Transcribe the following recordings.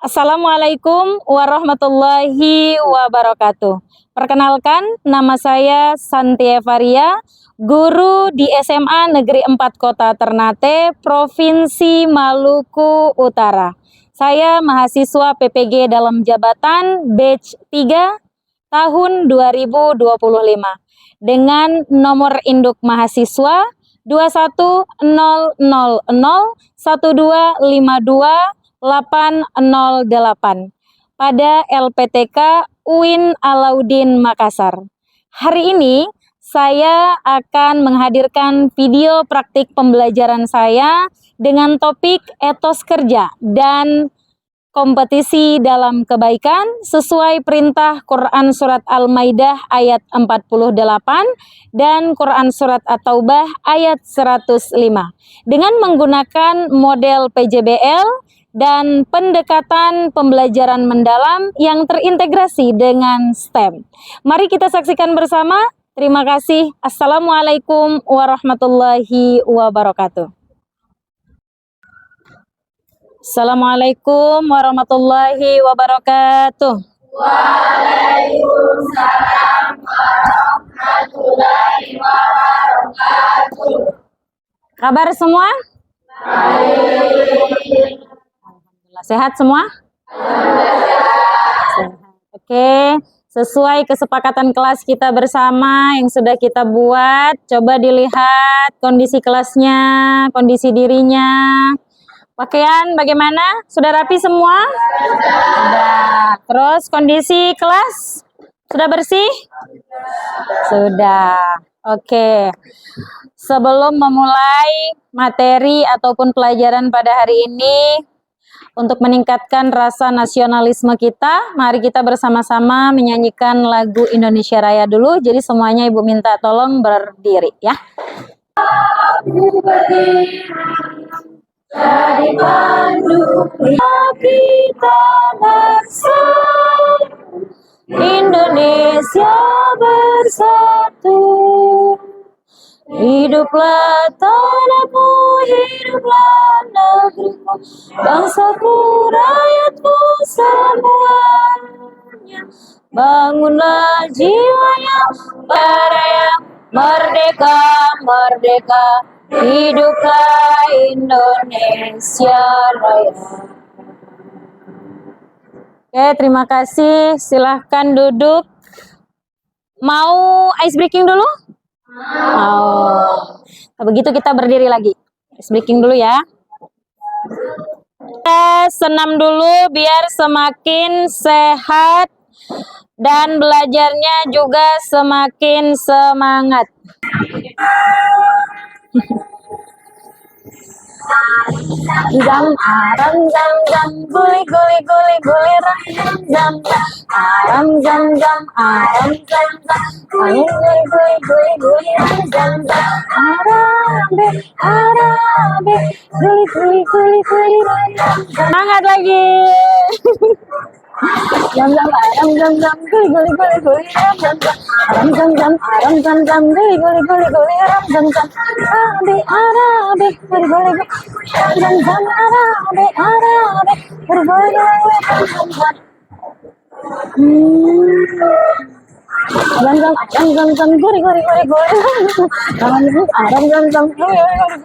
Assalamualaikum warahmatullahi wabarakatuh. Perkenalkan, nama saya Santi Evaria, guru di SMA Negeri 4 Kota Ternate, Provinsi Maluku Utara. Saya mahasiswa PPG dalam jabatan batch 3 tahun 2025 dengan nomor induk mahasiswa 210001252 pada LPTK UIN Alauddin Makassar. Hari ini saya akan menghadirkan video praktik pembelajaran saya dengan topik etos kerja dan kompetisi dalam kebaikan sesuai perintah Quran Surat Al-Maidah ayat 48 dan Quran Surat At-Taubah ayat 105 dengan menggunakan model PJBL dan pendekatan pembelajaran mendalam yang terintegrasi dengan STEM. Mari kita saksikan bersama. Terima kasih. Assalamualaikum warahmatullahi wabarakatuh. Assalamualaikum warahmatullahi wabarakatuh. Waalaikumsalam warahmatullahi wabarakatuh. Kabar semua? Baik. Alhamdulillah. Sehat semua? Sehat. Oke, sesuai kesepakatan kelas kita bersama yang sudah kita buat, coba dilihat kondisi kelasnya, kondisi dirinya. Pakaian bagaimana? Sudah rapi semua? Sudah. Terus kondisi kelas? Sudah bersih? Sudah. Oke. Sebelum memulai materi ataupun pelajaran pada hari ini, untuk meningkatkan rasa nasionalisme kita, mari kita bersama-sama menyanyikan lagu Indonesia Raya dulu. Jadi semuanya Ibu minta tolong berdiri ya. Aku berdiri jadi pandu kita bersatu, Indonesia bersatu. Hiduplah tanahmu, hiduplah negerimu, bangsaku, rakyatku semuanya. Bangunlah jiwanya, para yang merdeka, merdeka. Hiduplah Indonesia Raya. Oke, terima kasih. Silahkan duduk. Mau ice breaking dulu? Mau. Nah, begitu kita berdiri lagi. Ice breaking dulu ya. Kita senam dulu biar semakin sehat dan belajarnya juga semakin semangat. Jam aram jam jam guli guli guli guli ram jam jam aram jam jam aram jam jam guli guli guli guli guli ram jam jam arabe arabe guli guli guli guli ram jam. Semangat lagi. Jam jam aram jam jam guli guli guli guli ram jam jam aram jam jam aram jam jam guli guli guli guli ram jam jam arabe arabe guli guli guli jam jam arabe arabe guli guli guli jam jam. Jam jam guli guli guli guli aram jam jam guli guli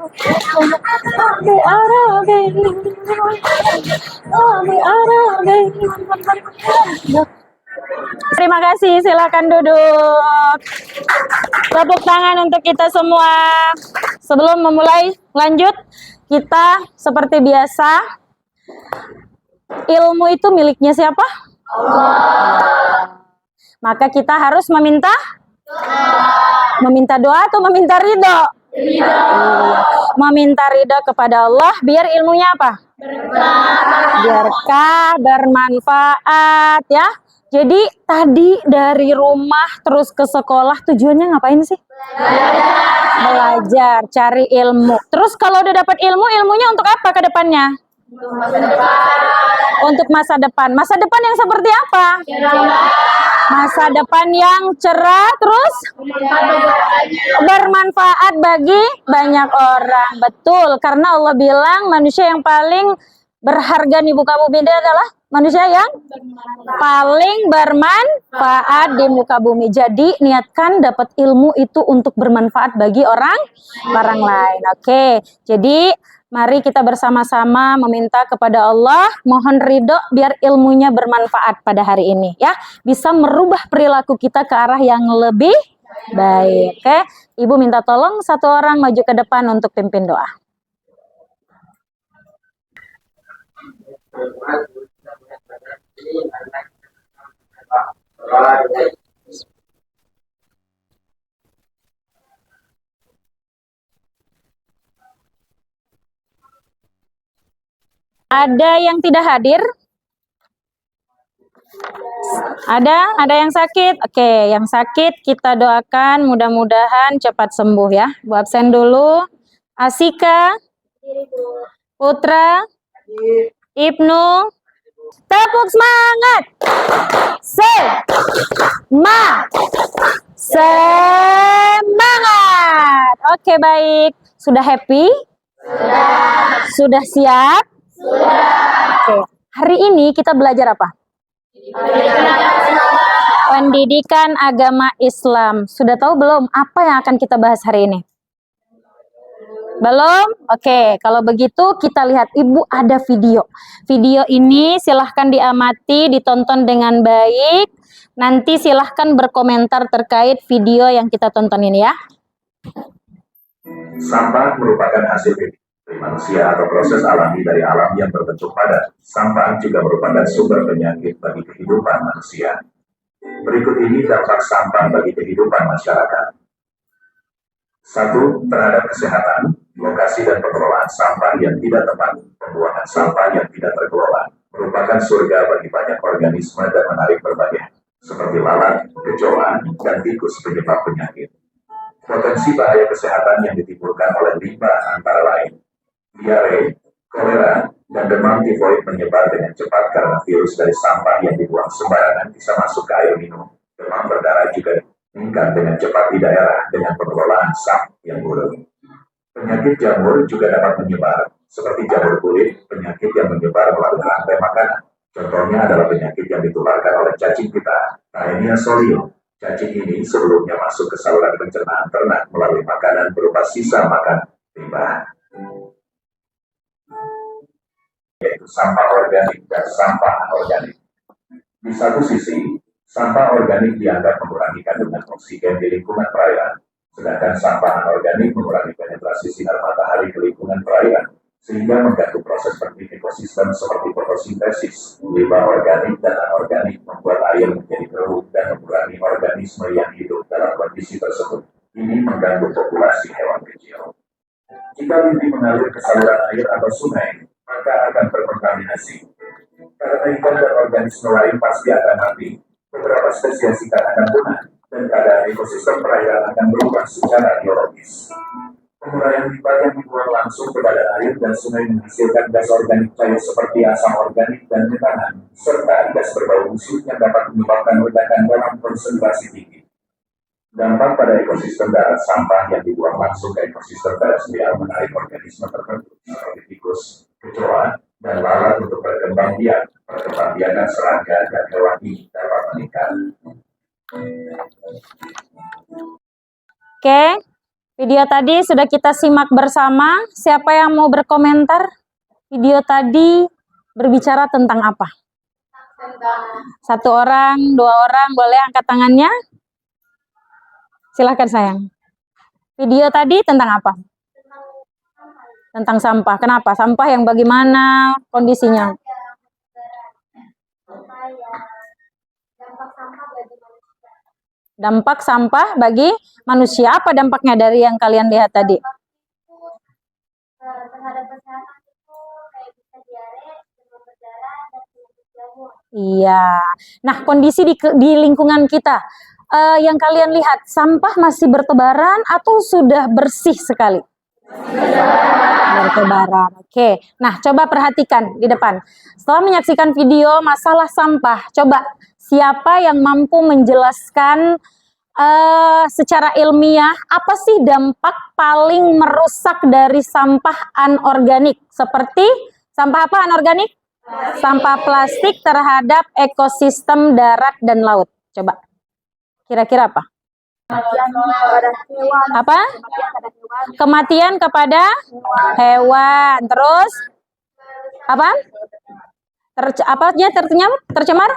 guli arabe arabe. Terima kasih, silakan duduk. Tepuk tangan untuk kita semua. Sebelum memulai lanjut, kita seperti biasa, ilmu itu miliknya siapa? Allah. Maka kita harus meminta doa atau meminta ridho? Ridho. Meminta ridho kepada Allah biar ilmunya apa? Berkah, bermanfaat ya. Jadi tadi dari rumah terus ke sekolah tujuannya ngapain sih? Belajar, cari ilmu. Terus kalau udah dapat ilmu, ilmunya untuk apa ke depannya? Untuk masa depan. Masa depan yang seperti apa? Masa depan yang cerah, terus bermanfaat bagi banyak orang. Betul, karena Allah bilang manusia yang paling berharga di muka bumi ini adalah manusia yang paling bermanfaat di muka bumi. Jadi niatkan dapat ilmu itu untuk bermanfaat bagi orang lain. Oke, jadi mari kita bersama-sama meminta kepada Allah, mohon ridho biar ilmunya bermanfaat pada hari ini ya. Bisa merubah perilaku kita ke arah yang lebih baik. Oke, Ibu minta tolong satu orang maju ke depan untuk pimpin doa. Ada yang tidak hadir? Ada yang sakit? Oke, yang sakit kita doakan mudah-mudahan cepat sembuh ya. Bu absen dulu. Asika, Putra, Ibnu, tepuk semangat. Semangat. Oke, baik. Sudah happy? Sudah siap? Oke. Hari ini kita belajar apa? Pendidikan agama Islam. Sudah tahu belum apa yang akan kita bahas hari ini? Belum? Oke, kalau begitu kita lihat Ibu ada video. Video ini silahkan diamati, ditonton dengan baik. Nanti silahkan berkomentar terkait video yang kita tonton ini ya. Sampah merupakan hasil dari manusia atau proses alami dari alam yang berbentuk padat. Sampah juga merupakan sumber penyakit bagi kehidupan manusia. Berikut ini dampak sampah bagi kehidupan masyarakat. 1. Terhadap kesehatan, lokasi dan pengelolaan sampah yang tidak tepat, pembuangan sampah yang tidak terkelola, merupakan surga bagi banyak organisme dan menarik berbagai, seperti lalat, kecoa, dan tikus penyebab penyakit. Potensi bahaya kesehatan yang ditimbulkan oleh limbah antara lain diare, kolera, dan demam tifoid menyebar dengan cepat karena virus dari sampah yang dibuang sembarangan bisa masuk ke air minum. Demam berdarah juga meningkat dengan cepat di daerah dengan pengelolaan sampah yang buruk. Penyakit jamur juga dapat menyebar, seperti jamur kulit, penyakit yang menyebar melalui rantai makanan. Contohnya adalah penyakit yang ditularkan oleh cacing pita, Taenia solium. Cacing ini sebelumnya masuk ke saluran pencernaan ternak melalui makanan berupa sisa makan limbah, yaitu sampah organik dan sampah anorganik. Di satu sisi, sampah organik dianggap mengurangi kandungan oksigen di lingkungan perairan, sedangkan sampah anorganik mengurangi penetrasi sinar matahari ke lingkungan perairan, sehingga mengganggu proses penting ekosistem seperti fotosintesis. Limbah organik dan anorganik membuat air menjadi keruh dan mengurangi organisme yang hidup dalam kondisi tersebut. Ini mengganggu populasi hewan kecil. Jika limbah mengalir ke saluran air atau sungai, maka akan berkontaminasi. Karena ikan dan organisme lain pasti akan mati, beberapa spesies ikan akan punah, dan keadaan ekosistem perairan akan berubah secara biologis. Penguraian limbah yang dibuang langsung ke badan air dan sungai menghasilkan gas organik cair seperti asam organik dan metanan, serta gas berbau busuk yang dapat menyebabkan ledakan dalam konsentrasi tinggi. Dampak pada ekosistem darat, sampah yang dibuang langsung ke ekosistem terestrial menarik organisme tertentu seperti tikus, kecoa, dan lalat untuk berkembang biak. Perkembangbiakan serangga dan hewan ini dapat meningkat. Oke, video tadi sudah kita simak bersama. Siapa yang mau berkomentar? Video tadi berbicara tentang apa? Satu orang, dua orang, boleh angkat tangannya? Silahkan sayang. Video tadi tentang apa? Tentang sampah. Kenapa? Sampah yang bagaimana kondisinya? Dampak sampah bagi manusia. Apa dampaknya dari yang kalian lihat tadi? Terhadap kesehatan itu kayak bisa diare, demam berdarah, dan penyakit jamur. Iya. Nah, kondisi di lingkungan kita yang kalian lihat, sampah masih bertebaran atau sudah bersih sekali? Bertebaran. Oke. Nah, coba perhatikan di depan. Setelah menyaksikan video masalah sampah, coba siapa yang mampu menjelaskan secara ilmiah apa sih dampak paling merusak dari sampah anorganik seperti Sampah apa anorganik? Sampah plastik terhadap ekosistem darat dan laut. Coba. Kira-kira apa? Apa? Kematian kepada hewan. Terus apa? Apanya tercemar?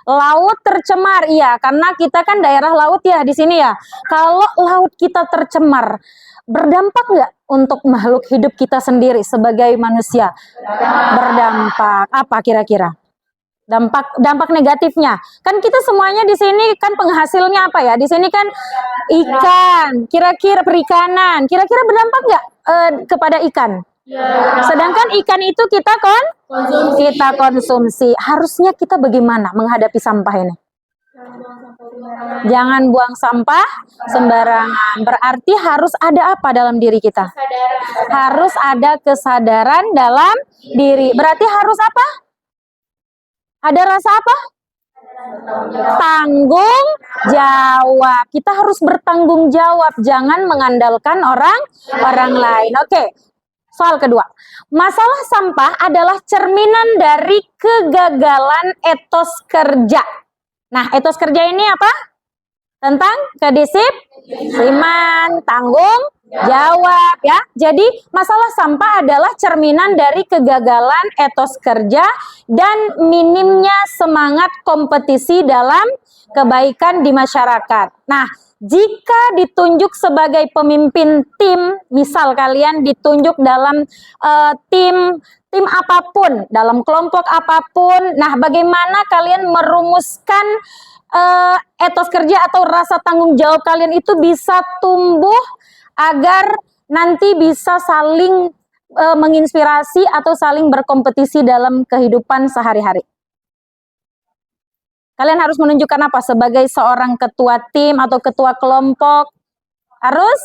Laut tercemar, iya, karena kita kan daerah laut ya di sini ya. Kalau laut kita tercemar, berdampak nggak untuk makhluk hidup kita sendiri sebagai manusia? Berdampak. Apa kira-kira? Dampak negatifnya. Kan kita semuanya di sini kan penghasilnya apa ya? Di sini kan ikan, kira-kira perikanan. Kira-kira berdampak nggak kepada ikan? Sedangkan ikan itu kita konsumsi. Harusnya kita bagaimana menghadapi sampah ini? Jangan buang sampah sembarangan. Berarti harus ada apa dalam diri kita? Harus ada kesadaran dalam diri. Berarti harus apa? Ada rasa apa? Tanggung jawab. Kita harus bertanggung jawab. Jangan mengandalkan orang lain. Oke. Soal kedua, masalah sampah adalah cerminan dari kegagalan etos kerja. Nah, etos kerja ini apa? Tentang kedisiplinan, tanggung jawab ya. Jadi, masalah sampah adalah cerminan dari kegagalan etos kerja dan minimnya semangat kompetisi dalam kebaikan di masyarakat. Nah, jika ditunjuk sebagai pemimpin tim, misal kalian ditunjuk dalam tim apapun, dalam kelompok apapun, nah bagaimana kalian merumuskan etos kerja atau rasa tanggung jawab kalian itu bisa tumbuh agar nanti bisa saling menginspirasi atau saling berkompetisi dalam kehidupan sehari-hari. Kalian harus menunjukkan apa sebagai seorang ketua tim atau ketua kelompok? Harus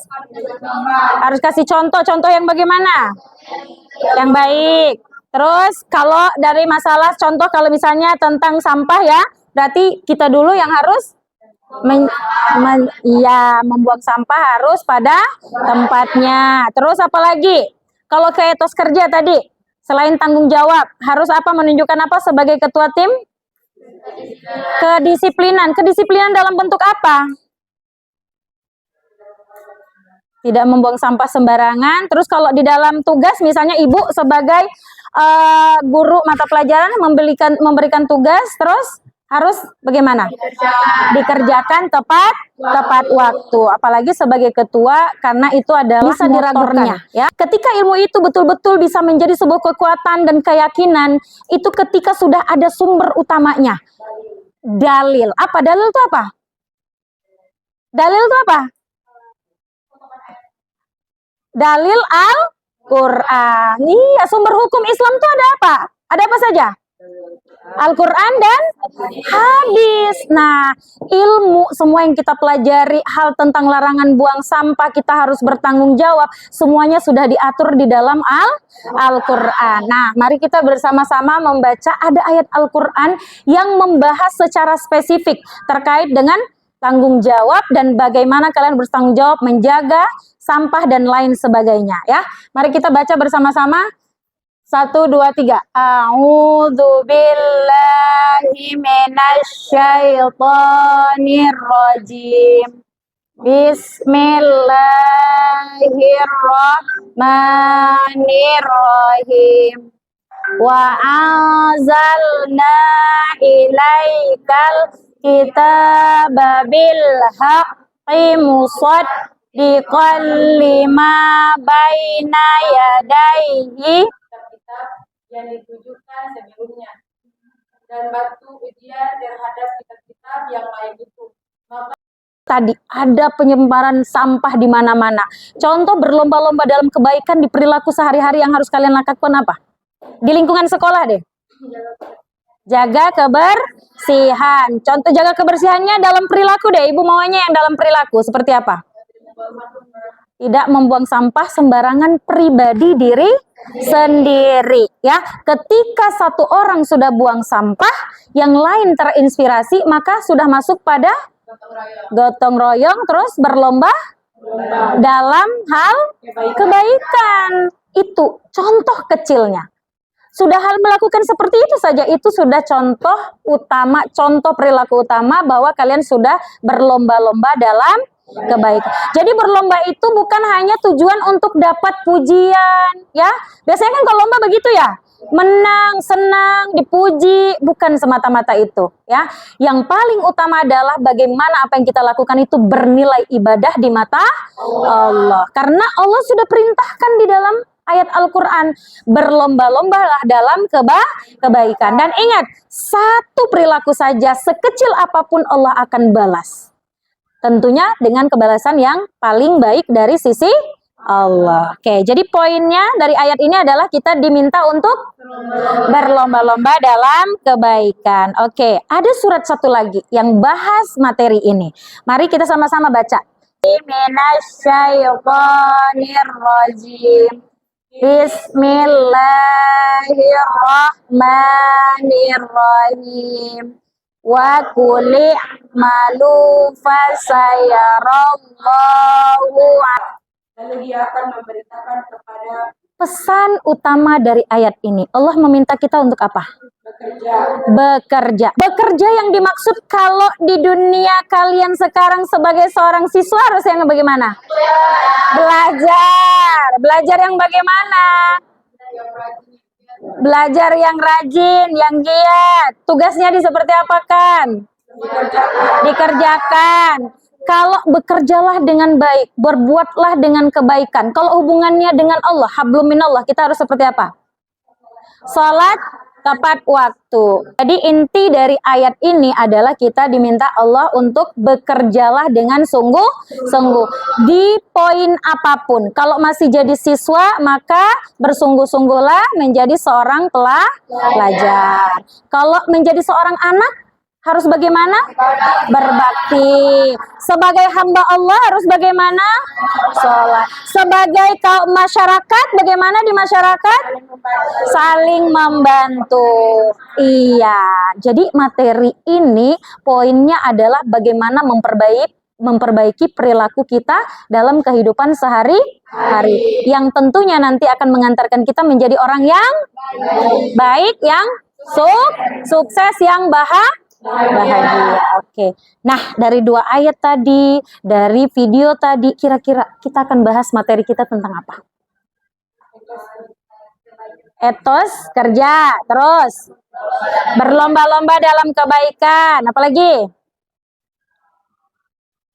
kasih contoh yang bagaimana? Yang baik. Terus kalau dari masalah contoh, kalau misalnya tentang sampah ya, berarti kita dulu yang harus membuang sampah harus pada tempatnya. Terus apa lagi? Kalau ke etos kerja tadi, selain tanggung jawab, harus apa? Menunjukkan apa sebagai ketua tim? Kedisiplinan dalam bentuk apa? Tidak membuang sampah sembarangan. Terus kalau di dalam tugas, misalnya ibu sebagai guru mata pelajaran memberikan tugas, terus harus bagaimana? Dikerjakan tepat waktu. Apalagi sebagai ketua, karena itu adalah bisa diragukan ya. Ketika ilmu itu betul-betul bisa menjadi sebuah kekuatan dan keyakinan, itu ketika sudah ada sumber utamanya. Dalil. Apa dalil itu apa? Dalil itu apa? Dalil Al-Quran. Iya, sumber hukum Islam itu ada apa? Ada apa saja? Al-Quran dan hadis. Nah, ilmu semua yang kita pelajari, hal tentang larangan buang sampah, kita harus bertanggung jawab, semuanya sudah diatur di dalam Al-Quran. Nah, mari kita bersama-sama membaca, ada ayat Al-Quran yang membahas secara spesifik terkait dengan tanggung jawab dan bagaimana kalian bertanggung jawab menjaga sampah dan lain sebagainya ya. Mari kita baca bersama-sama. 1, 2, 3. A'udzu billahi minasyaitonir rajim. Bismillahirrahmanirrahim. Wa anzalna ilaikal kitaba bil haqqi musaddiqan lima baina yadayhi yang ditujukan sebelumnya dan batu ujian terhadap kitab-kitab yang lain itu. Maka tadi ada penyebaran sampah di mana-mana. Contoh berlomba-lomba dalam kebaikan di perilaku sehari-hari yang harus kalian lakukan apa? Di lingkungan sekolah deh. Jaga kebersihan. Contoh jaga kebersihannya dalam perilaku deh. Ibu maunya yang dalam perilaku seperti apa? Tidak membuang sampah sembarangan pribadi diri sendiri ya. Ketika satu orang sudah buang sampah, yang lain terinspirasi, maka sudah masuk pada gotong royong, terus berlomba dalam hal kebaikan. Itu contoh kecilnya. sudah hal melakukan seperti itu saja, itu sudah contoh utama, contoh perilaku utama bahwa kalian sudah berlomba-lomba dalam kebaikan. Jadi berlomba itu bukan hanya tujuan untuk dapat pujian, ya. Biasanya kan kalau lomba begitu ya, menang, senang, dipuji, bukan semata-mata itu, ya. Yang paling utama adalah bagaimana apa yang kita lakukan itu bernilai ibadah di mata Allah. Karena Allah sudah perintahkan di dalam ayat Al-Quran, berlomba-lombalah dalam kebaikan. Dan ingat, satu perilaku saja sekecil apapun Allah akan balas. Tentunya dengan kebalasan yang paling baik dari sisi Allah. Oke, jadi poinnya dari ayat ini adalah kita diminta untuk berlomba-lomba dalam kebaikan. Oke, ada surat satu lagi yang bahas materi ini. Mari kita sama-sama baca. Minasyaitonirrajim. Bismillahirrahmanirrahim. Wa kuli malu fasayarallahu. Lalu dia akan memberitakan kepada Pesan utama dari ayat ini, Allah meminta kita untuk apa? Bekerja. Bekerja yang dimaksud kalau di dunia kalian sekarang sebagai seorang siswa harus yang bagaimana? Belajar. Belajar yang bagaimana? Belajar yang rajin, yang giat. Tugasnya seperti apa kan? Dikerjakan. Kalau bekerjalah dengan baik, berbuatlah dengan kebaikan. Kalau hubungannya dengan Allah, hablum minallah, kita harus seperti apa? Salat tepat waktu. Jadi inti dari ayat ini adalah kita diminta Allah untuk bekerjalah dengan sungguh-sungguh di poin apapun. Kalau masih jadi siswa, maka bersungguh-sungguhlah menjadi seorang pelajar. Kalau menjadi seorang anak, harus bagaimana? Berbakti. Sebagai hamba Allah harus bagaimana? Sholat. Sebagai kaum masyarakat, bagaimana di masyarakat? Saling membantu. Iya. Jadi materi ini poinnya adalah bagaimana memperbaiki perilaku kita dalam kehidupan sehari-hari. Yang tentunya nanti akan mengantarkan kita menjadi orang yang baik, yang sukses, yang bahagia. Oke. Nah, dari dua ayat tadi, dari video tadi, kira-kira kita akan bahas materi kita tentang apa? Etos kerja, terus berlomba-lomba dalam kebaikan, apalagi?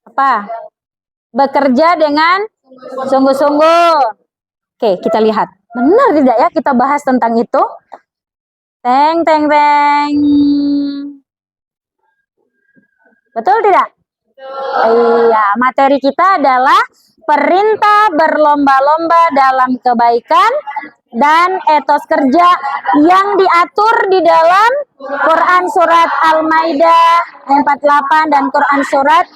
Apa? Bekerja dengan sungguh-sungguh. Oke, kita lihat. Benar tidak ya kita bahas tentang itu? Teng, teng, teng. Betul tidak? Iya, materi kita adalah perintah berlomba-lomba dalam kebaikan dan etos kerja yang diatur di dalam Quran surat Al-Maidah 48 dan Quran surat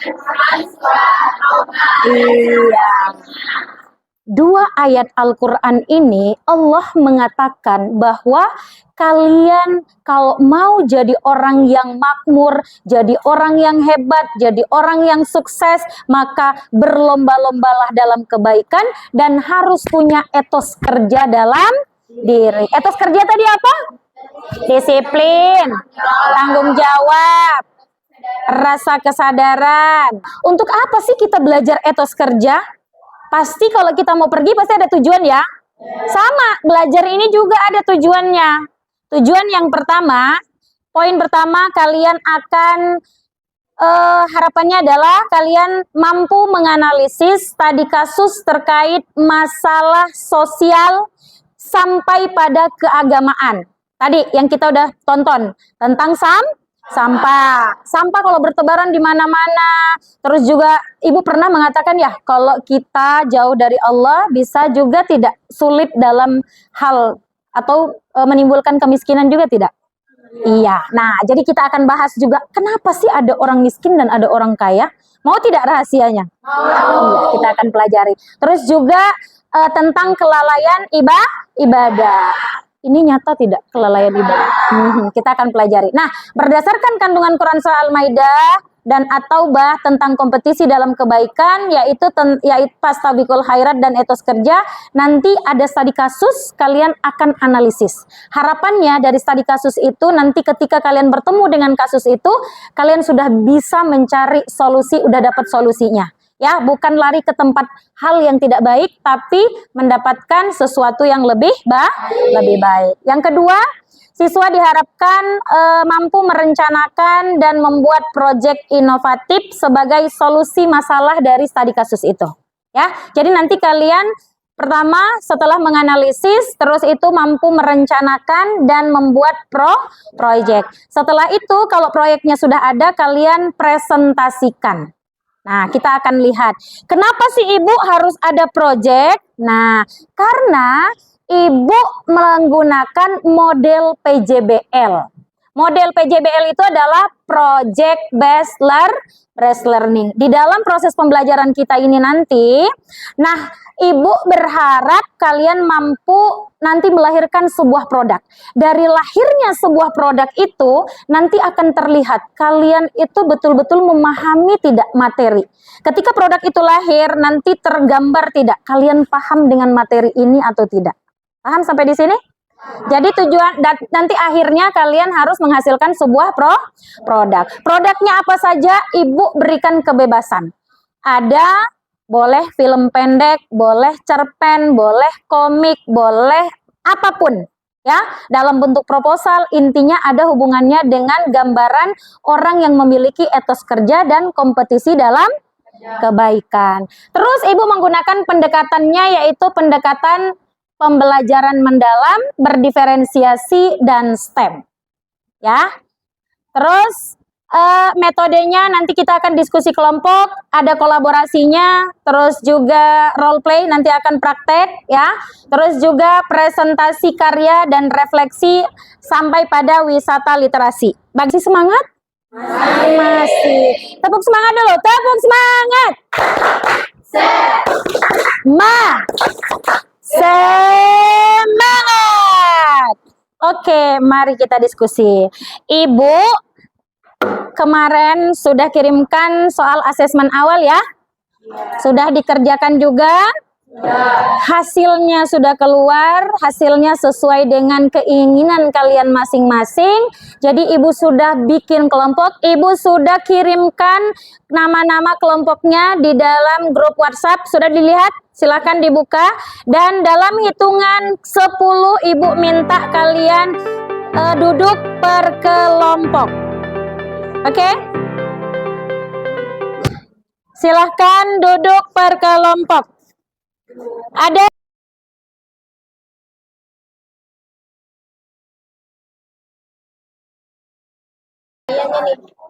dua ayat Al-Quran ini Allah mengatakan bahwa kalian kalau mau jadi orang yang makmur, jadi orang yang hebat, jadi orang yang sukses, maka berlomba-lombalah dalam kebaikan dan harus punya etos kerja dalam diri. Etos kerja tadi apa? Disiplin, tanggung jawab, rasa kesadaran. Untuk apa sih kita belajar etos kerja? Pasti kalau kita mau pergi pasti ada tujuan ya. Sama, belajar ini juga ada tujuannya. Tujuan yang pertama, poin pertama kalian akan harapannya adalah kalian mampu menganalisis tadi kasus terkait masalah sosial sampai pada keagamaan. Tadi yang kita udah tonton tentang sampah. Sampah kalau bertebaran di mana-mana. Terus juga Ibu pernah mengatakan ya, kalau kita jauh dari Allah bisa juga tidak sulit dalam hal atau menimbulkan kemiskinan juga tidak? Iya. Nah, jadi kita akan bahas juga kenapa sih ada orang miskin dan ada orang kaya? Mau tidak rahasianya? Iya, kita akan pelajari. Terus juga tentang kelalaian ibadah. Ini nyata tidak kelalaian ibadah? Kita akan pelajari. Nah, berdasarkan kandungan Quran surah Al-Maidah dan atau bah tentang kompetisi dalam kebaikan, yaitu Fastabiqul Khairat dan etos kerja. Nanti ada studi kasus, kalian akan analisis. Harapannya dari studi kasus itu nanti ketika kalian bertemu dengan kasus itu, kalian sudah bisa mencari solusi, udah dapat solusinya. Ya, bukan lari ke tempat hal yang tidak baik, tapi mendapatkan sesuatu yang lebih baik. Yang kedua, siswa diharapkan mampu merencanakan dan membuat proyek inovatif sebagai solusi masalah dari studi kasus itu. Ya, jadi nanti kalian pertama setelah menganalisis, terus itu mampu merencanakan dan membuat proyek. Setelah itu, kalau proyeknya sudah ada, kalian presentasikan. Nah, kita akan lihat kenapa sih Ibu harus ada proyek. Nah, karena Ibu menggunakan model PJBL. Model PJBL itu adalah Project Based Learning. Di dalam proses pembelajaran kita ini nanti, nah Ibu berharap kalian mampu nanti melahirkan sebuah produk. Dari lahirnya sebuah produk itu nanti akan terlihat kalian itu betul-betul memahami tidak materi. Ketika produk itu lahir nanti tergambar tidak kalian paham dengan materi ini atau tidak. Paham sampai di sini? Jadi tujuan nanti akhirnya kalian harus menghasilkan sebuah produk. Produknya apa saja Ibu berikan kebebasan. Ada boleh film pendek, boleh cerpen, boleh komik, boleh apapun. Ya, dalam bentuk proposal intinya ada hubungannya dengan gambaran orang yang memiliki etos kerja dan kompetisi dalam kebaikan. Terus Ibu menggunakan pendekatannya yaitu pendekatan pembelajaran mendalam, berdiferensiasi, dan STEM. Ya. Terus metodenya nanti kita akan diskusi kelompok, ada kolaborasinya, terus juga role play nanti akan praktek ya. Terus juga presentasi karya dan refleksi sampai pada wisata literasi. Bagi semangat? Masih. Tepuk semangat dulu. Tepuk semangat. Semangat. Oke, mari kita diskusi. Ibu kemarin sudah kirimkan soal asesmen awal ya? Sudah dikerjakan juga? Hasilnya sudah keluar, hasilnya sesuai dengan keinginan kalian masing-masing. Jadi Ibu sudah bikin kelompok, Ibu sudah kirimkan nama-nama kelompoknya di dalam grup WhatsApp. Sudah dilihat? Silakan dibuka. Dan dalam hitungan 10 Ibu minta kalian duduk per kelompok. Oke? Silahkan duduk per kelompok. Ada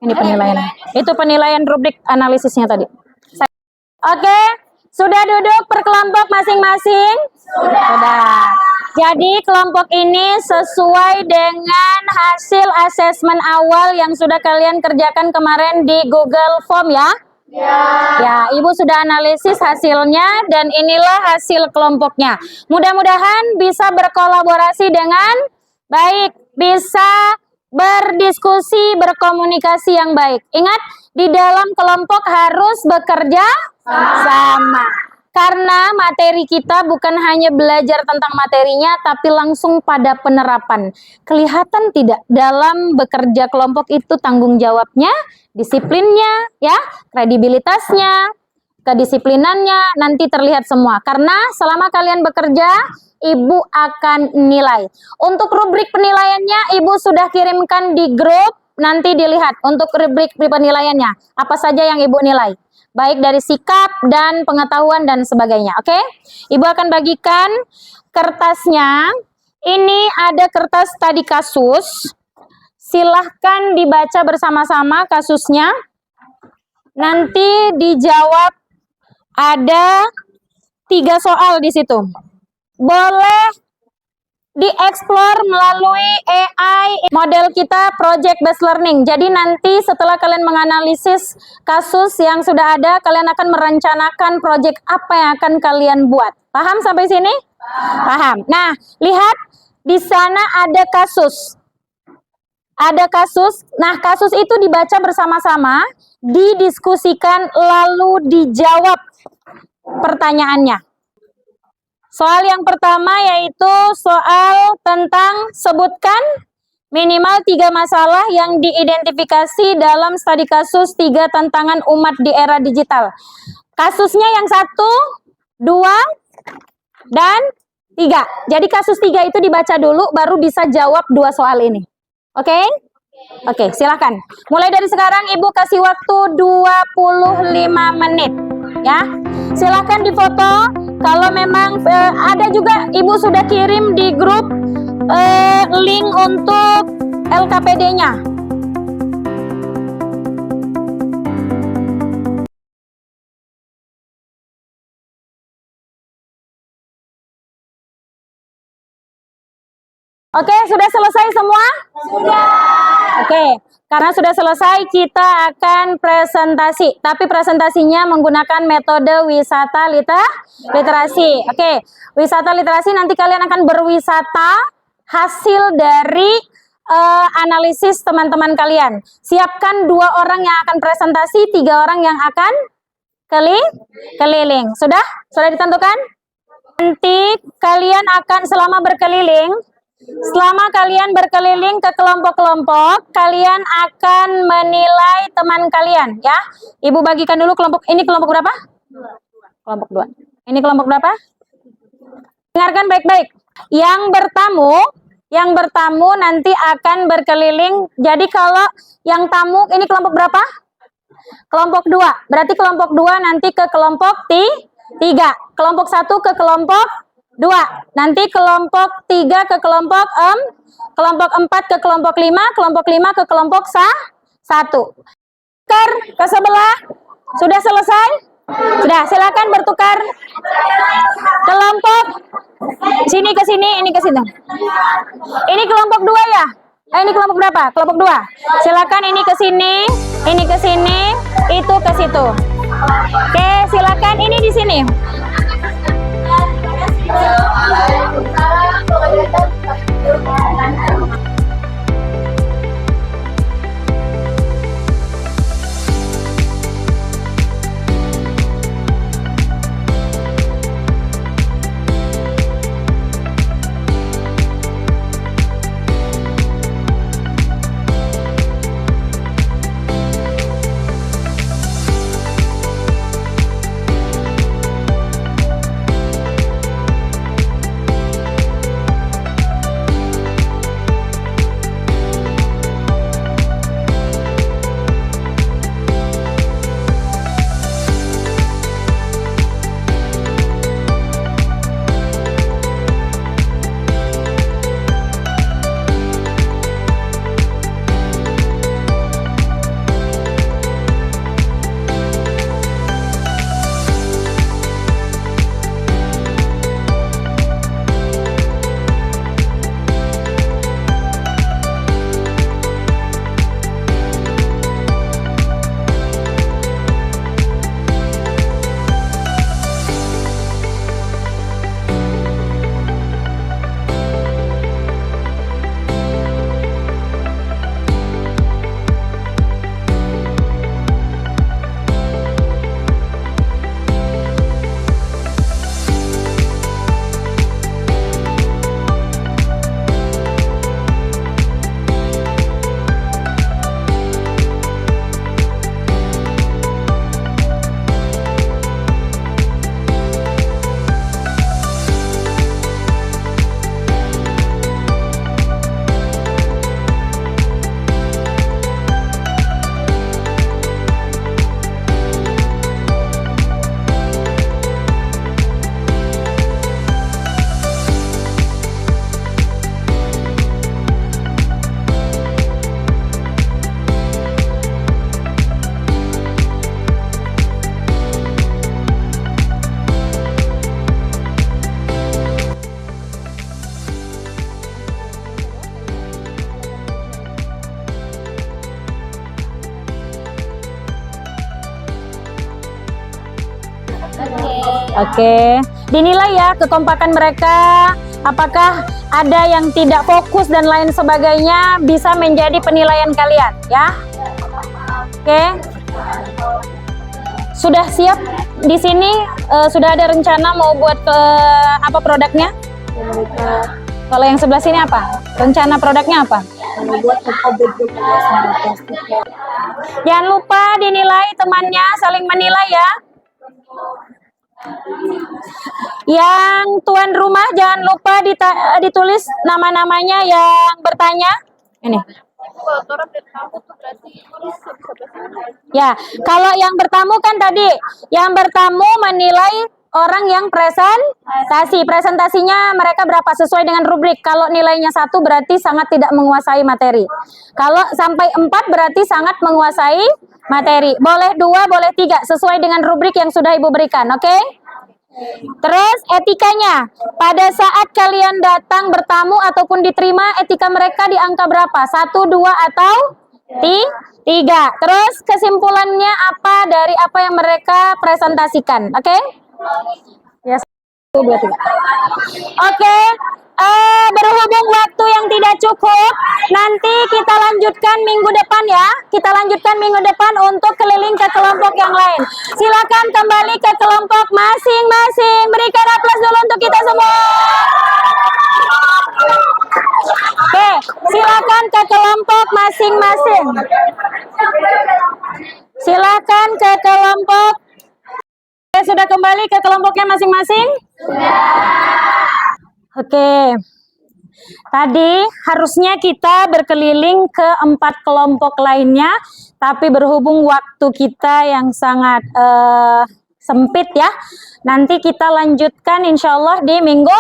ini penilaian. Itu penilaian rubrik analisisnya tadi. Oke, sudah duduk per kelompok masing-masing? Sudah. Jadi kelompok ini sesuai dengan hasil asesmen awal yang sudah kalian kerjakan kemarin di Google Form ya? Ya, Ibu sudah analisis hasilnya dan inilah hasil kelompoknya. Mudah-mudahan bisa berkolaborasi dengan baik, bisa berdiskusi, berkomunikasi yang baik. Ingat, di dalam kelompok harus bekerja sama. Karena materi kita bukan hanya belajar tentang materinya, tapi langsung pada penerapan. Kelihatan tidak dalam bekerja kelompok itu tanggung jawabnya, disiplinnya, ya, kredibilitasnya, kedisiplinannya, nanti terlihat semua. Karena selama kalian bekerja, Ibu akan nilai. Untuk rubrik penilaiannya, Ibu sudah kirimkan di grup, nanti dilihat untuk rubrik penilaiannya. Apa saja yang Ibu nilai? Baik dari sikap dan pengetahuan dan sebagainya. Oke? Ibu akan bagikan kertasnya. Ini ada kertas studi kasus. Silahkan dibaca bersama-sama kasusnya. Nanti dijawab ada 3 soal di situ. Boleh dieksplor melalui AI model kita Project Based Learning. Jadi nanti setelah kalian menganalisis kasus yang sudah ada, kalian akan merencanakan project apa yang akan kalian buat. Paham sampai sini? Paham. Nah, lihat di sana ada kasus. ada kasus. Nah, kasus itu dibaca bersama-sama, didiskusikan, lalu dijawab pertanyaannya. Soal yang pertama yaitu soal tentang sebutkan minimal 3 masalah yang diidentifikasi dalam studi kasus 3 tantangan umat di era digital. Kasusnya yang 1, 2, dan 3. Jadi kasus 3 itu dibaca dulu, baru bisa jawab 2 soal ini. Oke? Oke, silakan. Mulai dari sekarang Ibu kasih waktu 25 menit. Ya, silakan difoto. Kalau memang ada juga Ibu sudah kirim di grup link untuk LKPD-nya. Oke, sudah selesai semua? Sudah. Oke, karena sudah selesai kita akan presentasi. Tapi presentasinya menggunakan metode wisata literasi. Oke, wisata literasi nanti kalian akan berwisata hasil dari analisis teman-teman kalian. Siapkan 2 orang yang akan presentasi, 3 orang yang akan keliling. Sudah? Sudah ditentukan? Nanti kalian akan selama kalian berkeliling ke kelompok-kelompok, kalian akan menilai teman kalian, ya. Ibu bagikan dulu kelompok ini, kelompok berapa? 2. Kelompok 2. Ini kelompok berapa? Dengarkan baik-baik. Yang bertamu nanti akan berkeliling. Jadi kalau yang tamu ini kelompok berapa? Kelompok 2. Berarti kelompok 2 nanti ke kelompok 3. Kelompok 1 ke kelompok 2. Nanti kelompok 3 ke kelompok 4 ke kelompok 5, kelompok 5 ke kelompok 1. Tukar ke sebelah. Sudah selesai? Sudah, silakan bertukar. Kelompok sini ke sini, ini ke sini. Ini kelompok 2 ya? Ini kelompok berapa? Kelompok 2. Silakan ini ke sini, itu ke situ. Oke, silakan ini di sini. Oke, dinilai ya kekompakan mereka, apakah ada yang tidak fokus dan lain sebagainya bisa menjadi penilaian kalian ya. Oke. Sudah siap di sini? Sudah ada rencana mau buat ke apa produknya? Kalau yang sebelah sini apa? Rencana produknya apa? Jangan lupa dinilai temannya, saling menilai ya. Yang tuan rumah jangan lupa ditulis nama-namanya yang bertanya. Ini. Ya, kalau yang bertamu kan tadi, yang bertamu menilai orang yang presentasi. Presentasinya mereka berapa sesuai dengan rubrik. Kalau nilainya 1 berarti sangat tidak menguasai materi. Kalau sampai 4 berarti sangat menguasai materi. Boleh 2, boleh 3 sesuai dengan rubrik yang sudah Ibu berikan, oke? Terus etikanya, pada saat kalian datang bertamu ataupun diterima, etika mereka di angka berapa? 1, 2 atau 3. Terus kesimpulannya apa dari apa yang mereka presentasikan, oke? Ya, 1, 2, 3. Oke. Berhubung waktu yang tidak cukup, nanti kita lanjutkan minggu depan ya. Kita lanjutkan minggu depan untuk keliling ke kelompok yang lain. Silakan kembali ke kelompok masing-masing. Berikan aplaus dulu untuk kita semua. Oke, silakan ke kelompok masing-masing. Silakan ke kelompok. Sudah kembali ke kelompoknya masing-masing? Oke, tadi harusnya kita berkeliling ke 4 kelompok lainnya, tapi berhubung waktu kita yang sangat sempit ya, nanti kita lanjutkan insya Allah di minggu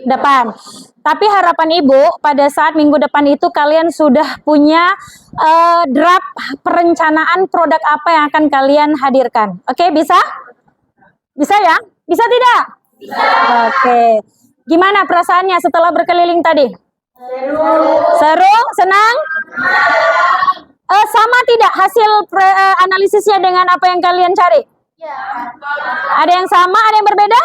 depan. Tapi harapan Ibu pada saat minggu depan itu kalian sudah punya draft perencanaan produk apa yang akan kalian hadirkan. Oke, bisa? Bisa ya? Bisa tidak? Bisa. Oke. Gimana perasaannya setelah berkeliling tadi? Seru? Senang? Sama tidak hasil analisisnya dengan apa yang kalian cari? Ada yang sama, ada yang berbeda?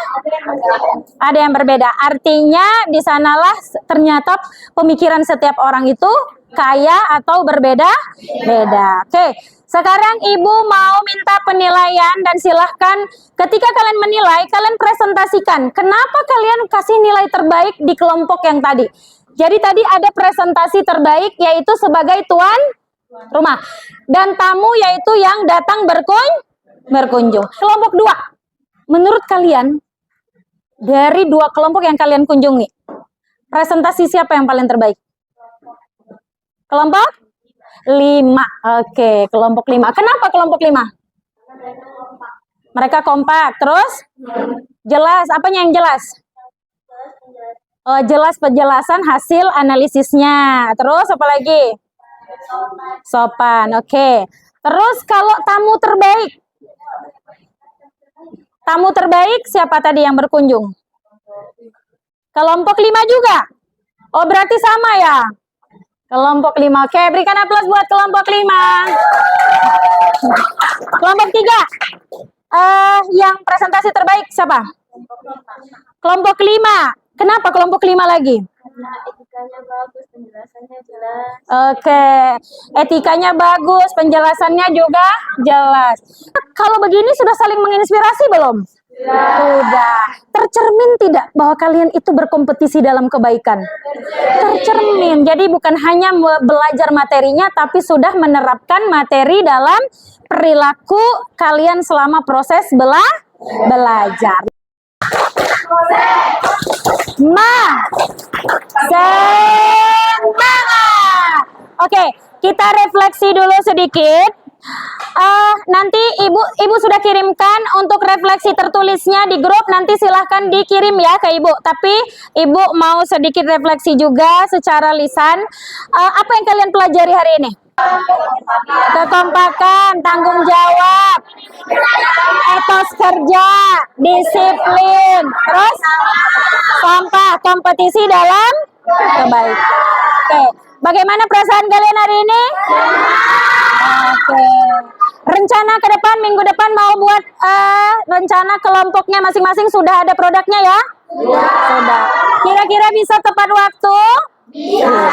Ada yang berbeda. Artinya di sanalah ternyata pemikiran setiap orang itu kaya atau berbeda-beda. Oke. Sekarang Ibu mau minta penilaian dan silahkan ketika kalian menilai, kalian presentasikan. Kenapa kalian kasih nilai terbaik di kelompok yang tadi? Jadi tadi ada presentasi terbaik yaitu sebagai tuan rumah. Dan tamu yaitu yang datang berkunjung. Kelompok 2. Menurut kalian, dari 2 kelompok yang kalian kunjungi, presentasi siapa yang paling terbaik? Kelompok 5. Oke, kelompok 5. Kenapa kelompok 5? Mereka kompak. Terus? Jelas. Apanya yang jelas? Oh, jelas penjelasan hasil analisisnya. Terus apa lagi? Sopan. Oke. Terus kalau tamu terbaik? Tamu terbaik siapa tadi yang berkunjung? Kelompok 5 juga? Oh, berarti sama ya? Kelompok 5. Oke, berikan aplaus buat kelompok 5. Kelompok 3. Yang presentasi terbaik siapa? Kelompok 5. Kenapa kelompok 5 lagi? Karena etikanya bagus, penjelasannya jelas. Oke, etikanya bagus, penjelasannya juga jelas. Kalau begini sudah saling menginspirasi belum? Sudah. Tercermin tidak bahwa kalian itu berkompetisi dalam kebaikan? Tercermin. Jadi bukan hanya belajar materinya, tapi sudah menerapkan materi dalam perilaku kalian selama proses belajar. Semangat. Oke, kita refleksi dulu sedikit. Nanti ibu sudah kirimkan untuk refleksi tertulisnya di grup. Nanti silahkan dikirim ya ke ibu. Tapi ibu mau sedikit refleksi juga secara lisan. Apa yang kalian pelajari hari ini? Kekompakan, tanggung jawab, etos kerja, disiplin, terus sampah, kompetisi dalam kebaikan. Oke, bagaimana perasaan kalian hari ini? Oke. Rencana ke depan, minggu depan mau buat rencana kelompoknya masing-masing, sudah ada produknya ya? Sudah. Kira-kira bisa tepat waktu? Bisa.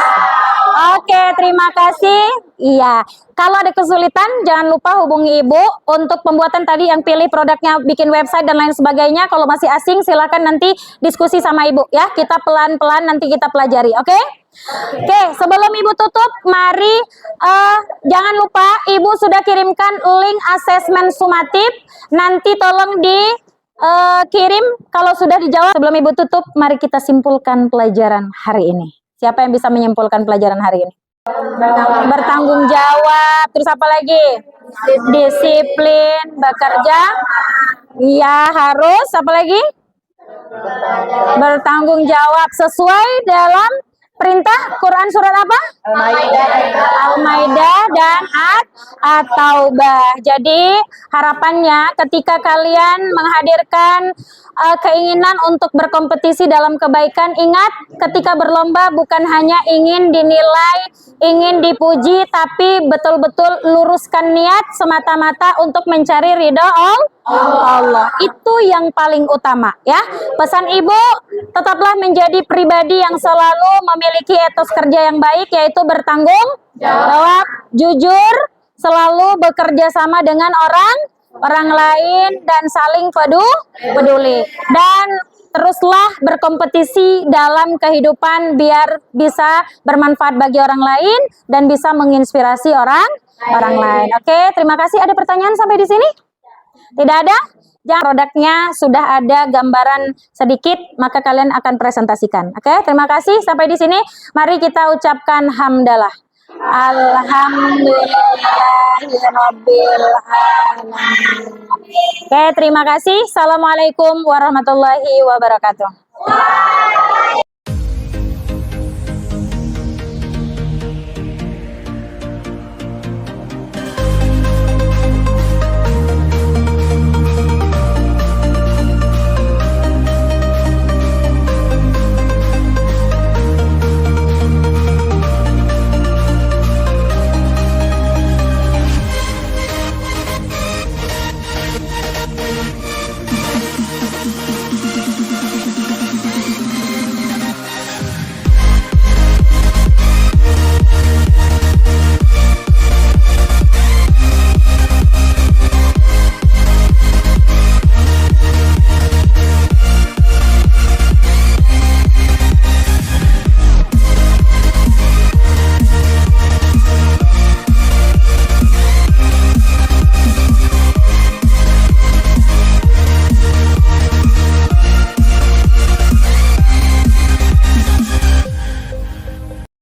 Oke, terima kasih. Iya, kalau ada kesulitan jangan lupa hubungi Ibu untuk pembuatan tadi yang pilih produknya, bikin website dan lain sebagainya. Kalau masih asing silakan nanti diskusi sama Ibu ya. Kita pelan-pelan nanti kita pelajari, oke? Oke, sebelum Ibu tutup, mari jangan lupa Ibu sudah kirimkan link asesmen sumatif. Nanti tolong kirim kalau sudah dijawab. Sebelum Ibu tutup, mari kita simpulkan pelajaran hari ini. Siapa yang bisa menyimpulkan pelajaran hari ini? Bertanggung jawab. Terus apa lagi? Disiplin, bekerja. Iya, harus. Apa lagi? Bertanggung jawab sesuai dalam perintah Quran surat apa? Al-Maidah dan At-Taubah. Jadi harapannya ketika kalian menghadirkan keinginan untuk berkompetisi dalam kebaikan, ingat ketika berlomba bukan hanya ingin dinilai, ingin dipuji, tapi betul-betul luruskan niat semata-mata untuk mencari ridho Allah. Itu yang paling utama ya. Pesan Ibu, tetaplah menjadi pribadi yang selalu memiliki etos kerja yang baik, yaitu bertanggung jawab, jujur, selalu bekerja sama dengan orang lain dan saling peduli. Dan teruslah berkompetisi dalam kehidupan biar bisa bermanfaat bagi orang lain dan bisa menginspirasi orang lain. Oke, terima kasih. Ada pertanyaan sampai di sini? Tidak ada? Jangan, produknya sudah ada gambaran sedikit, maka kalian akan presentasikan. Oke, terima kasih. Sampai di sini, mari kita ucapkan hamdalah. Alhamdulillahirabbil alamin. Oke, terima kasih. Assalamualaikum warahmatullahi wabarakatuh.